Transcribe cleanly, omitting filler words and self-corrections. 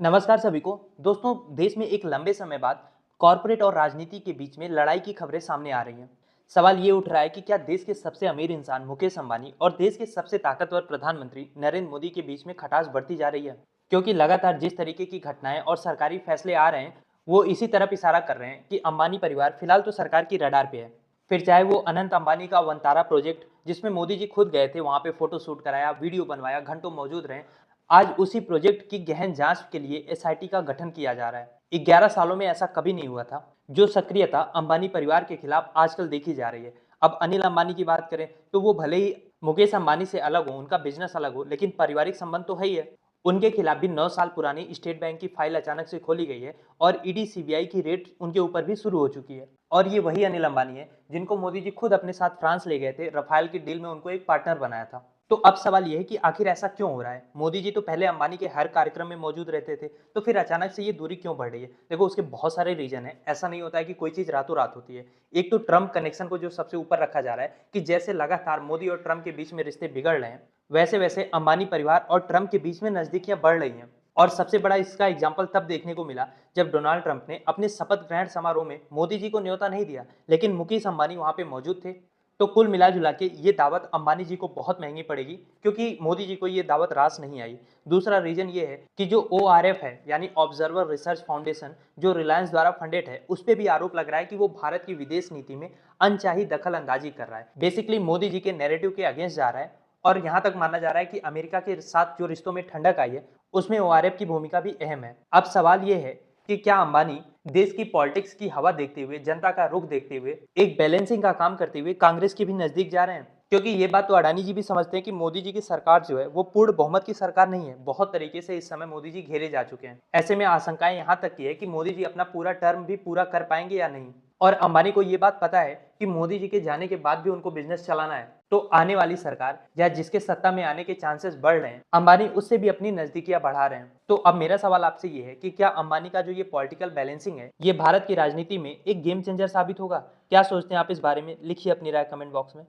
नमस्कार सभी को। दोस्तों, देश में एक लंबे समय बाद कॉरपोरेट और राजनीति के बीच में लड़ाई की खबरें सामने आ रही हैं। सवाल ये उठ रहा है कि क्या देश के सबसे अमीर इंसान मुकेश अंबानी और देश के सबसे ताकतवर प्रधानमंत्री नरेंद्र मोदी के बीच में खटास बढ़ती जा रही है? क्योंकि लगातार जिस तरीके की घटनाएं और सरकारी फैसले आ रहे हैं, वो इसी तरफ इशारा कर रहे हैं कि अंबानी परिवार फिलहाल तो सरकार की रडार पे है। फिर चाहे वो अनंत अंबानी का वंतारा प्रोजेक्ट, जिसमें मोदी जी खुद गए थे, वहां पे फोटो शूट कराया, वीडियो बनवाया, घंटों मौजूद रहे। आज उसी प्रोजेक्ट की गहन जांच के लिए एसआईटी का गठन किया जा रहा है। 11 सालों में ऐसा कभी नहीं हुआ था। जो सक्रियता अंबानी परिवार के खिलाफ आजकल देखी जा रही है। अब अनिल अंबानी की बात करें तो वो भले ही मुकेश अंबानी से अलग हो, उनका बिजनेस अलग हो, लेकिन पारिवारिक संबंध तो है ही है। उनके खिलाफ भी 9 साल पुरानी स्टेट बैंक की फाइल अचानक से खोली गई है और ईडी सीबीआई की रेड उनके ऊपर भी शुरू हो चुकी है। और ये वही अनिल अंबानी है जिनको मोदी जी खुद अपने साथ फ्रांस ले गए थे, रफाल की डील में उनको एक पार्टनर बनाया था। तो अब सवाल यह है कि आखिर ऐसा क्यों हो रहा है? मोदी जी तो पहले अंबानी के हर कार्यक्रम में मौजूद रहते थे, तो फिर अचानक से ये दूरी क्यों बढ़ रही है? देखो, उसके बहुत सारे रीजन है। ऐसा नहीं होता है कि कोई चीज रातों रात होती है। एक तो ट्रम्प कनेक्शन को जो सबसे ऊपर रखा जा रहा है कि जैसे लगातार मोदी और ट्रम्प के बीच में रिश्ते बिगड़ रहे हैं, वैसे वैसे अंबानी परिवार और ट्रम्प के बीच में नजदीकियां बढ़ रही हैं। और सबसे बड़ा इसका एग्जाम्पल तब देखने को मिला जब डोनाल्ड ट्रंप ने अपने शपथ ग्रहण समारोह में मोदी जी को न्योता नहीं दिया, लेकिन मुकेश अंबानी वहां पे मौजूद थे। तो कुल मिला जुला के ये दावत अंबानी जी को बहुत महंगी पड़ेगी, क्योंकि मोदी जी को ये दावत रास नहीं आई। दूसरा रीजन ये है कि जो ORF है, यानी ऑब्जर्वर रिसर्च फाउंडेशन, जो रिलायंस द्वारा फंडेड है, उस पर भी आरोप लग रहा है कि वो भारत की विदेश नीति में अनचाही दखल अंदाजी कर रहा है। बेसिकली मोदी जी के नैरेटिव के अगेंस्ट जा रहा है। और यहाँ तक माना जा रहा है कि अमेरिका के साथ जो रिश्तों में ठंडक आई है, उसमें ORF की भूमिका भी अहम है। अब सवाल ये है कि क्या अंबानी देश की पॉलिटिक्स की हवा देखते हुए, जनता का रुख देखते हुए, एक बैलेंसिंग का काम करते हुए कांग्रेस के भी नजदीक जा रहे हैं? क्योंकि ये बात तो अडानी जी भी समझते हैं कि मोदी जी की सरकार जो है वो पूर्ण बहुमत की सरकार नहीं है। बहुत तरीके से इस समय मोदी जी घेरे जा चुके हैं। ऐसे में आशंकाएं यहाँ तक की है कि मोदी जी अपना पूरा टर्म भी पूरा कर पाएंगे या नहीं। और अंबानी को ये बात पता है कि मोदी जी के जाने के बाद भी उनको बिजनेस चलाना है। तो आने वाली सरकार या जिसके सत्ता में आने के चांसेस बढ़ रहे हैं, अंबानी उससे भी अपनी नजदीकियां बढ़ा रहे हैं। तो अब मेरा सवाल आपसे ये है कि क्या अंबानी का जो ये पॉलिटिकल बैलेंसिंग है, ये भारत की राजनीति में एक गेम चेंजर साबित होगा? क्या सोचते हैं आप इस बारे में? लिखिए अपनी राय कमेंट बॉक्स में।